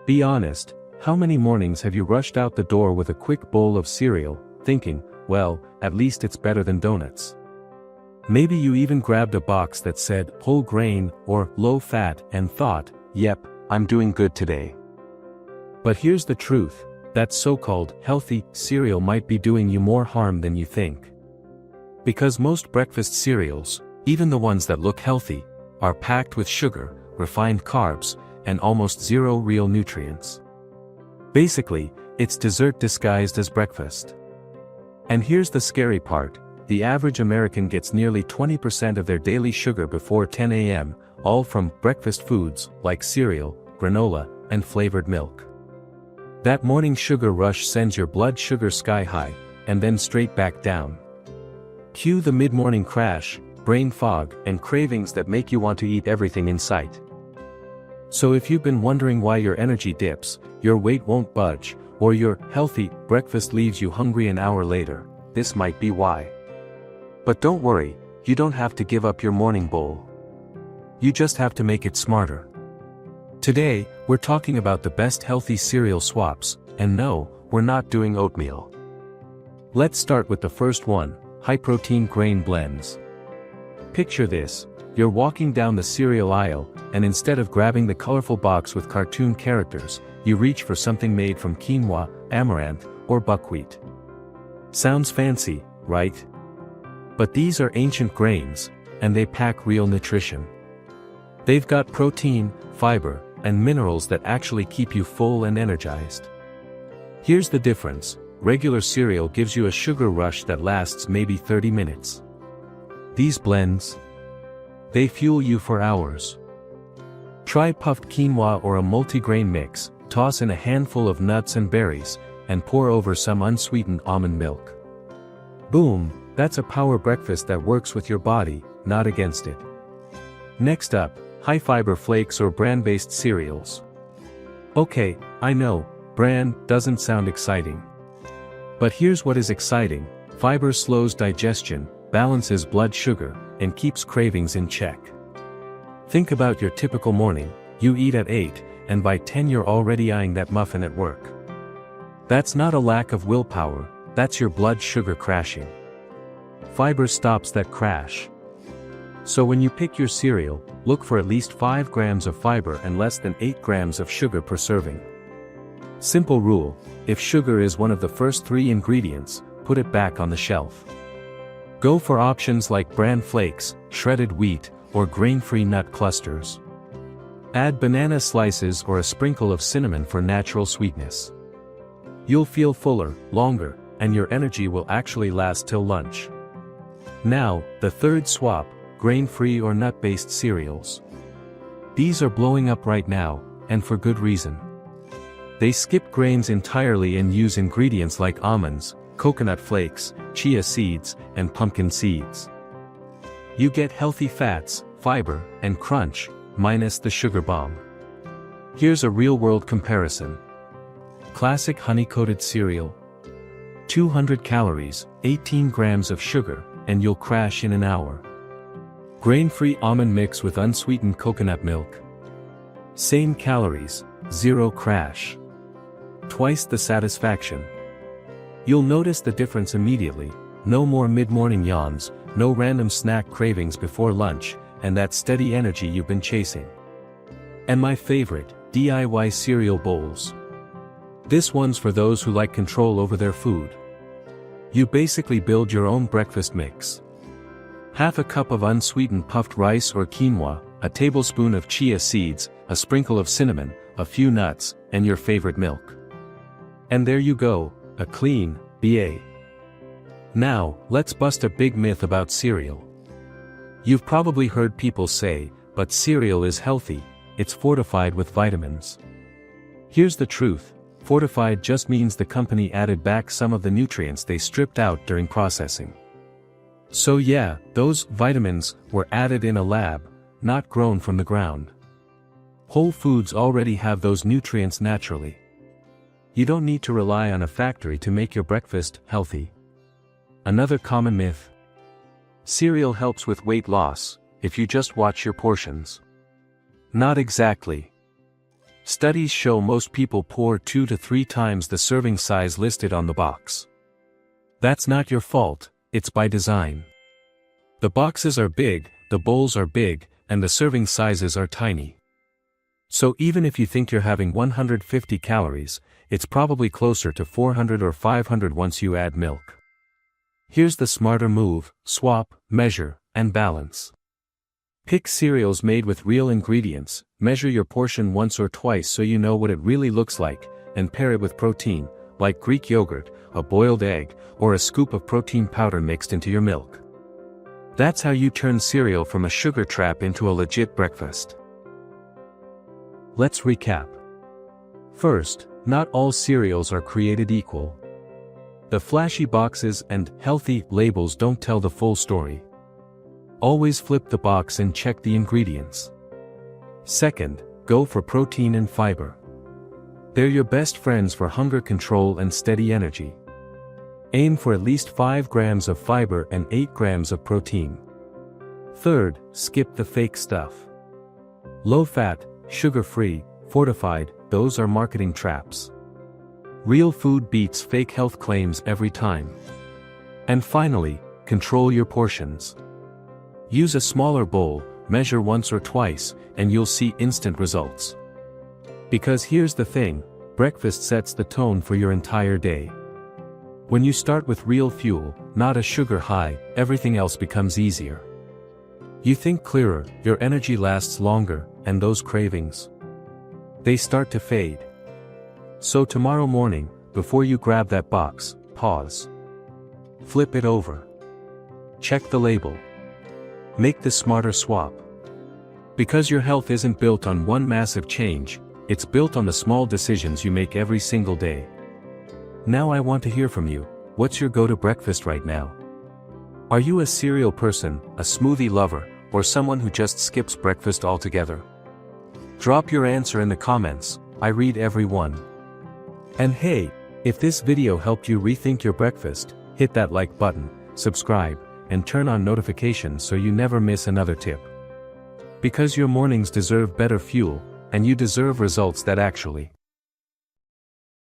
Be honest, how many mornings have you rushed out the door with a quick bowl of cereal, thinking, well, at least it's better than donuts? Maybe you even grabbed a box that said whole grain or low fat and thought, yep, I'm doing good today. But here's the truth, that so-called healthy cereal might be doing you more harm than you think. Because most breakfast cereals, even the ones that look healthy, are packed with sugar, refined carbs, and almost zero real nutrients. Basically, it's dessert disguised as breakfast. And here's the scary part, the average American gets nearly 20% of their daily sugar before 10 a.m., all from breakfast foods like cereal, granola, and flavored milk. That morning sugar rush sends your blood sugar sky high, and then straight back down. Cue the mid-morning crash, brain fog, and cravings that make you want to eat everything in sight. So if you've been wondering why your energy dips, your weight won't budge, or your healthy breakfast leaves you hungry an hour later, this might be why. But don't worry, you don't have to give up your morning bowl. You just have to make it smarter. Today, we're talking about the best healthy cereal swaps, and no, we're not doing oatmeal. Let's start with the first one, high-protein grain blends. Picture this, you're walking down the cereal aisle, and instead of grabbing the colorful box with cartoon characters, you reach for something made from quinoa, amaranth, or buckwheat. Sounds fancy, right? But these are ancient grains, and they pack real nutrition. They've got protein, fiber, and minerals that actually keep you full and energized. Here's the difference, regular cereal gives you a sugar rush that lasts maybe 30 minutes. These blends, they fuel you for hours. Try puffed quinoa or a multigrain mix, toss in a handful of nuts and berries, and pour over some unsweetened almond milk. Boom, that's a power breakfast that works with your body, not against it. Next up, high-fiber flakes or bran-based cereals. Okay, I know, bran doesn't sound exciting. But here's what is exciting, fiber slows digestion, balances blood sugar, and keeps cravings in check. Think about your typical morning, you eat at 8, and by 10 you're already eyeing that muffin at work. That's not a lack of willpower, that's your blood sugar crashing. Fiber stops that crash. So when you pick your cereal, look for at least 5 grams of fiber and less than 8 grams of sugar per serving. Simple rule, if sugar is one of the first 3 ingredients, put it back on the shelf. Go for options like bran flakes, shredded wheat, or grain-free nut clusters. Add banana slices or a sprinkle of cinnamon for natural sweetness. You'll feel fuller, longer, and your energy will actually last till lunch. Now, the third swap, grain-free or nut-based cereals. These are blowing up right now, and for good reason. They skip grains entirely and use ingredients like almonds, coconut flakes, chia seeds, and pumpkin seeds. You get healthy fats, fiber, and crunch, minus the sugar bomb. Here's a real-world comparison. Classic honey-coated cereal. 200 calories, 18 grams of sugar, and you'll crash in an hour. Grain-free almond mix with unsweetened coconut milk. Same calories, 0 crash. Twice the satisfaction. You'll notice the difference immediately, no more mid-morning yawns, no random snack cravings before lunch, and that steady energy you've been chasing. And my favorite, DIY cereal bowls. This one's for those who like control over their food. You basically build your own breakfast mix. Half a cup of unsweetened puffed rice or quinoa, a tablespoon of chia seeds, a sprinkle of cinnamon, a few nuts, and your favorite milk. And there you go, a clean BA. Now, let's bust a big myth about cereal. You've probably heard people say, but cereal is healthy, it's fortified with vitamins. Here's the truth, fortified just means the company added back some of the nutrients they stripped out during processing. So yeah, those vitamins were added in a lab, not grown from the ground. Whole foods already have those nutrients naturally. You don't need to rely on a factory to make your breakfast healthy. Another common myth. Cereal helps with weight loss, if you just watch your portions. Not exactly. Studies show most people pour 2 to 3 times the serving size listed on the box. That's not your fault, it's by design. The boxes are big, the bowls are big, and the serving sizes are tiny. So even if you think you're having 150 calories, it's probably closer to 400 or 500 once you add milk. Here's the smarter move: swap, measure, and balance. Pick cereals made with real ingredients, measure your portion once or twice so you know what it really looks like, and pair it with protein, like Greek yogurt, a boiled egg, or a scoop of protein powder mixed into your milk. That's how you turn cereal from a sugar trap into a legit breakfast. Let's recap. First, not all cereals are created equal. The flashy boxes and healthy labels don't tell the full story. Always flip the box and check the ingredients. Second, go for protein and fiber. They're your best friends for hunger control and steady energy. Aim for at least 5 grams of fiber and 8 grams of protein. Third, skip the fake stuff. Low fat, sugar-free, fortified, those are marketing traps. Real food beats fake health claims every time. And finally, control your portions. Use a smaller bowl, measure once or twice, and you'll see instant results. Because here's the thing, breakfast sets the tone for your entire day. When you start with real fuel, not a sugar high, everything else becomes easier. You think clearer, your energy lasts longer, and those cravings, they start to fade. So tomorrow morning, before you grab that box, pause. Flip it over. Check the label. Make the smarter swap. Because your health isn't built on one massive change, it's built on the small decisions you make every single day. Now I want to hear from you. What's your go-to breakfast right now? Are you a cereal person, a smoothie lover, or someone who just skips breakfast altogether? Drop your answer in the comments, I read every one. And hey, if this video helped you rethink your breakfast, hit that like button, subscribe, and turn on notifications so you never miss another tip. Because your mornings deserve better fuel, and you deserve results that actually